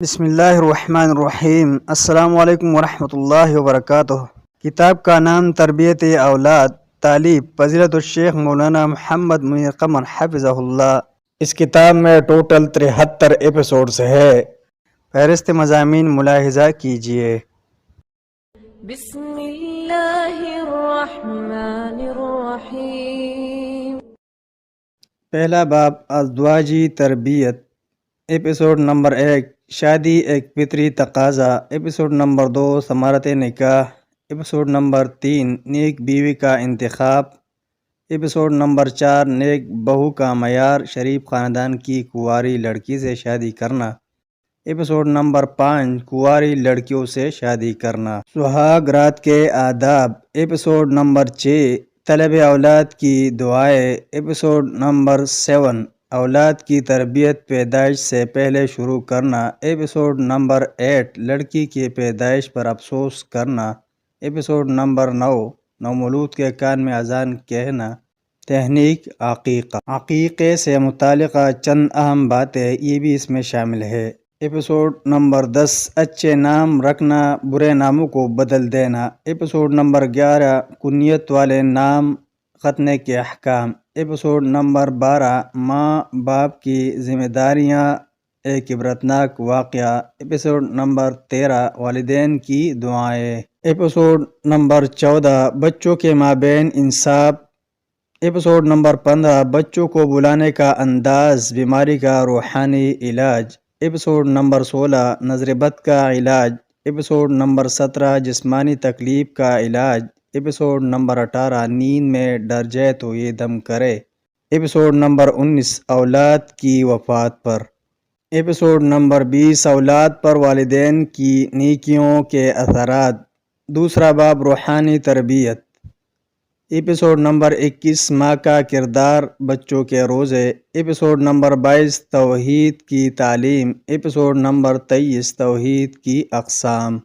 بسم اللہ الرحمن الرحیم۔ السلام علیکم ورحمۃ اللہ وبرکاتہ۔ کتاب کا نام تربیت اولاد، تالیف فضیلت الشیخ مولانا محمد منیر قمر حفظہ اللہ۔ اس کتاب میں ٹوٹل 73 ایپیسوڈز ہے۔ فہرست مضامین ملاحظہ کیجیے۔ بسم اللہ الرحمن الرحیم۔ پہلا باب ازدواجی تربیت۔ ایپیسوڈ نمبر 1 شادی ایک فطری تقاضا۔ ایپیسوڈ نمبر 2 ثمرت نکاح۔ ایپیسوڈ نمبر 3 نیک بیوی کا انتخاب۔ ایپیسوڈ نمبر 4 نیک بہو کا معیار، شریف خاندان کی کنواری لڑکی سے شادی کرنا۔ ایپیسوڈ نمبر 5 کنواری لڑکیوں سے شادی کرنا، سہاگ رات کے آداب۔ ایپیسوڈ نمبر 6 طلب اولاد کی دعائیں۔ ایپیسوڈ نمبر 7 اولاد کی تربیت پیدائش سے پہلے شروع کرنا۔ ایپیسوڈ نمبر 8 لڑکی کی پیدائش پر افسوس کرنا۔ ایپیسوڈ نمبر 9 نومولود کے کان میں اذان کہنا۔ تہنیک عقیقہ، عقیقے سے متعلقہ چند اہم باتیں یہ بھی اس میں شامل ہے۔ ایپیسوڈ نمبر 10 اچھے نام رکھنا، برے ناموں کو بدل دینا۔ ایپیسوڈ نمبر 11 کنیت والے نام ختنے کے احکام۔ ایپیسوڈ نمبر 12 ماں باپ کی ذمہ داریاں، ایک عبرتناک واقعہ۔ ایپیسوڈ نمبر 13 والدین کی دعائیں۔ ایپیسوڈ نمبر 14 بچوں کے مابین انصاف۔ ایپیسوڈ نمبر 15 بچوں کو بلانے کا انداز، بیماری کا روحانی علاج۔ ایپیسوڈ نمبر 16 نظر بد کا علاج۔ ایپیسوڈ نمبر 17 جسمانی تکلیف کا علاج۔ ایپیسوڈ نمبر 18 نیند میں ڈر جائے تو یہ دم کرے۔ ایپیسوڈ نمبر 19 اولاد کی وفات پر۔ ایپیسوڈ نمبر 20 اولاد پر والدین کی نیکیوں کے اثرات، دوسرا باب روحانی تربیت۔ ایپیسوڈ نمبر 21 ماں کا کردار، بچوں کے روزے۔ ایپیسوڈ نمبر 22 توحید کی تعلیم۔ ایپیسوڈ نمبر 23 توحید کی اقسام۔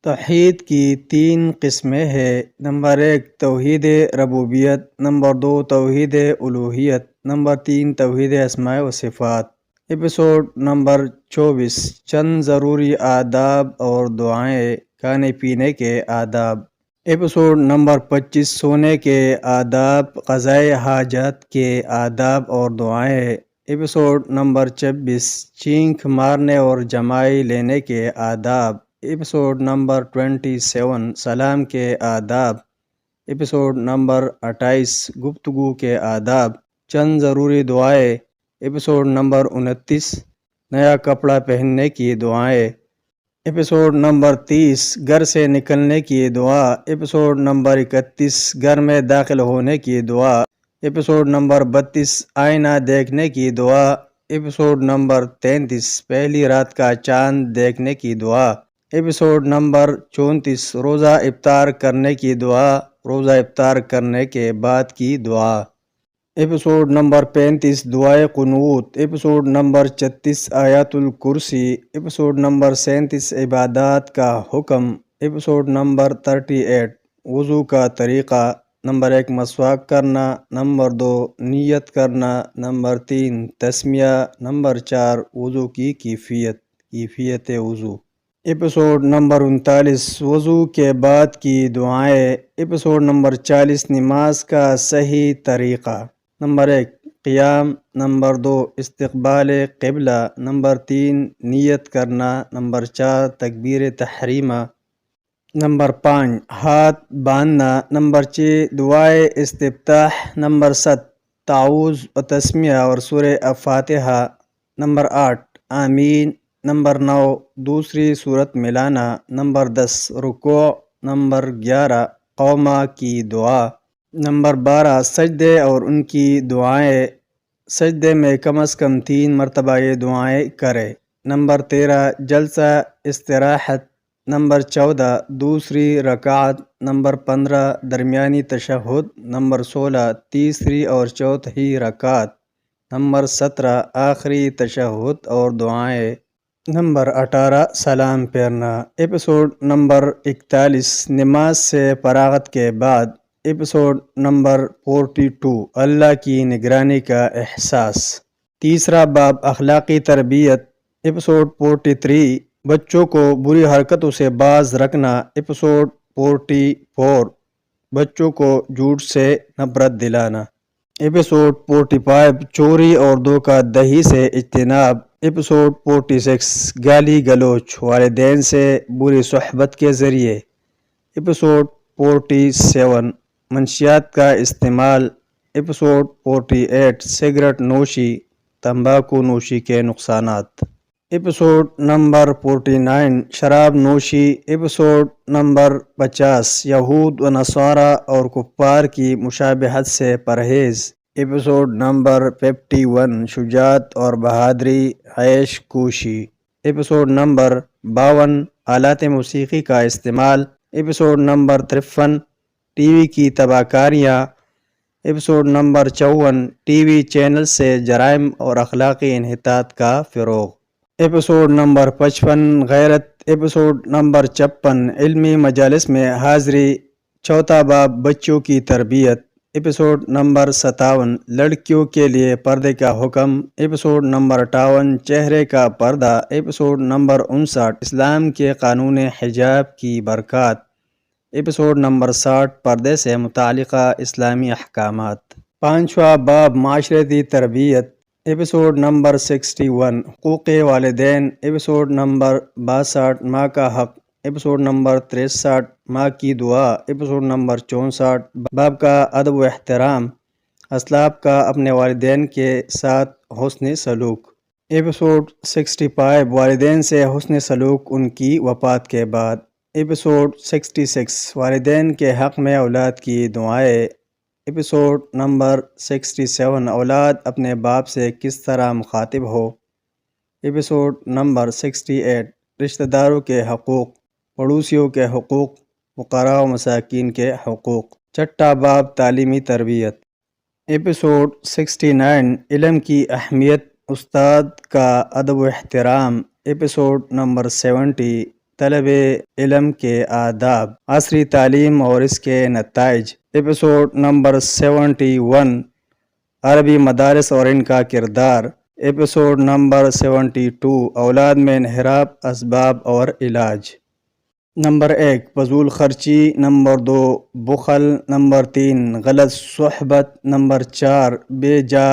توحید کی 3 قسمیں ہیں۔ نمبر 1 توحید ربوبیت، نمبر 2 توحید الوہیت، نمبر 3 توحید اسماء و صفات۔ ایپیسوڈ نمبر 24 چند ضروری آداب اور دعائیں، کھانے پینے کے آداب۔ ایپیسوڈ نمبر 25 سونے کے آداب، قضائے حاجات کے آداب اور دعائیں۔ ایپیسوڈ نمبر 26 چینک مارنے اور جمائی لینے کے آداب۔ ایپیسوڈ نمبر 27 سلام کے آداب۔ ایپیسوڈ نمبر 28 گفتگو کے آداب، چند ضروری دعائیں۔ ایپیسوڈ نمبر 29 نیا کپڑا پہننے کی دعائیں۔ ایپیسوڈ نمبر 30 گھر سے نکلنے کی دعا۔ ایپیسوڈ نمبر 31 گھر میں داخل ہونے کی دعا۔ ایپیسوڈ نمبر 32 آئینہ دیکھنے کی دعا۔ ایپیسوڈ نمبر 33 پہلی رات کا چاند دیکھنے کی دعا۔ ایپیسوڈ نمبر 34 روزہ افطار کرنے کی دعا، روزہ افطار کرنے کے بعد کی دعا۔ ایپیسوڈ نمبر 35 دعائے قنوت۔ ایپیسوڈ نمبر 36 آیات الکرسی۔ ایپیسوڈ نمبر 37 عبادات کا حکم۔ ایپیسوڈ نمبر 38 وضو کا طریقہ۔ نمبر 1 مسواک کرنا، نمبر 2 نیت کرنا، نمبر 3 تسمیہ، نمبر 4 وضو کی کیفیت وضو۔ ایپیسوڈ نمبر 39 وضو کے بعد کی دعائیں۔ ایپیسوڈ نمبر 40 نماز کا صحیح طریقہ۔ نمبر 1 قیام، نمبر 2 استقبال قبلہ، نمبر 3 نیت کرنا، نمبر 4 تکبیر تحریمہ، نمبر 5 ہاتھ باندھنا، نمبر 6 دعائے استفتاح، نمبر 7 تعوذ و تسمیہ اور سورہ فاتحہ، نمبر 8 آمین، نمبر 9 دوسری صورت ملانا، نمبر 10 رکوع، نمبر 11 قومہ کی دعا، نمبر 12 سجدے اور ان کی دعائیں، سجدے میں کم از کم 3 مرتبہ یہ دعائیں کرے، نمبر 13 جلسہ استراحت، نمبر 14 دوسری رکعت، نمبر 15 درمیانی تشہد، نمبر 16 تیسری اور چوتھی رکعت، نمبر 17 آخری تشہد اور دعائیں، نمبر 18 سلام پھیرنا۔ ایپیسوڈ نمبر 41 نماز سے فراغت کے بعد۔ ایپیسوڈ نمبر 42 اللہ کی نگرانی کا احساس۔ تیسرا باب اخلاقی تربیت۔ ایپیسوڈ 43 بچوں کو بری حرکتوں سے باز رکھنا، ایپیسوڈ 44 بچوں کو جھوٹ سے نفرت دلانا، ایپیسوڈ 45 چوری اور دھوکہ دہی سے اجتناب، ایپیسوڈ 46 گالی گلوچ والدین سے بری صحبت کے ذریعے، ایپیسوڈ 47 منشیات کا استعمال، ایپیسوڈ 48 سگریٹ نوشی تمباکو نوشی کے نقصانات، ایپیسوڈ نمبر 49 شراب نوشی، ایپیسوڈ نمبر 50 یہود و نصارہ اور کفار کی مشابہت سے پرہیز، ایپیسوڈ نمبر 51 شجاعت اور بہادری عیش کوشی، ایپیسوڈ نمبر 52 آلات موسیقی کا استعمال، ایپیسوڈ نمبر 53 ٹی وی کی تباہ کاریاں، episode number 54 T V channel سے جرائم اور اخلاقی انحطاط کا فروغ، ایپیسوڈ نمبر 55 غیرت، ایپیسوڈ نمبر 56 علمی مجالس میں حاضری، چوتھا باب بچوں کی تربیت، ایپیسوڈ نمبر 57 لڑکیوں کے لیے پردے کا حکم، ایپیسوڈ نمبر 58 چہرے کا پردہ، ایپیسوڈ نمبر 59 اسلام کے قانون حجاب کی برکات، ایپیسوڈ نمبر 60 پردے سے متعلقہ اسلامی احکامات، پانچواں باب معاشرتی تربیت، ایپیسوڈ نمبر 61 حقوق والدین، ایپیسوڈ نمبر 62 ماں کا حق، ایپیسوڈ نمبر 63 ماں کی دعا، ایپیسوڈ نمبر 64 باپ کا ادب و احترام، اسلاف کا اپنے والدین کے ساتھ حسن سلوک، ایپیسوڈ 65 والدین سے حسن سلوک ان کی وفات کے بعد، ایپیسوڈ 66 والدین کے حق میں اولاد کی دعائیں، ایپیسوڈ نمبر 67 اولاد اپنے باپ سے کس طرح مخاطب ہو، ایپیسوڈ نمبر 68 رشتہ داروں کے حقوق، پڑوسیوں کے حقوق، فقراء و مساکین کے حقوق، چھٹا باب تعلیمی تربیت، ایپیسوڈ 69 علم کی اہمیت، استاد کا ادب و احترام، ایپیسوڈ نمبر 70 طلب علم کے آداب، عصری تعلیم اور اس کے نتائج، ایپیسوڈ نمبر 71 عربی مدارس اور ان کا کردار، ایپیسوڈ نمبر 72 اولاد میں انحراف اسباب اور علاج، نمبر 1 فضول خرچی، نمبر 2 بخل، نمبر 3 غلط صحبت، نمبر 4 بے جا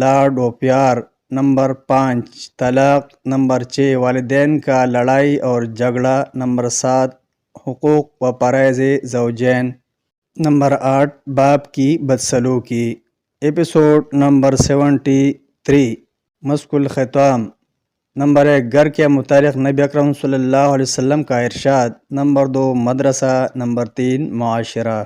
لاڈ و پیار، نمبر 5 طلاق، نمبر 6 والدین کا لڑائی اور جھگڑا، نمبر 7 حقوق و فرائض زوجین، نمبر 8 باپ کی بدسلوکی، ایپیسوڈ نمبر 73 مسک الختام، نمبر 1 گھر کے متعلق نبی اکرم صلی اللہ علیہ وسلم کا ارشاد، نمبر 2 مدرسہ، نمبر 3 معاشرہ۔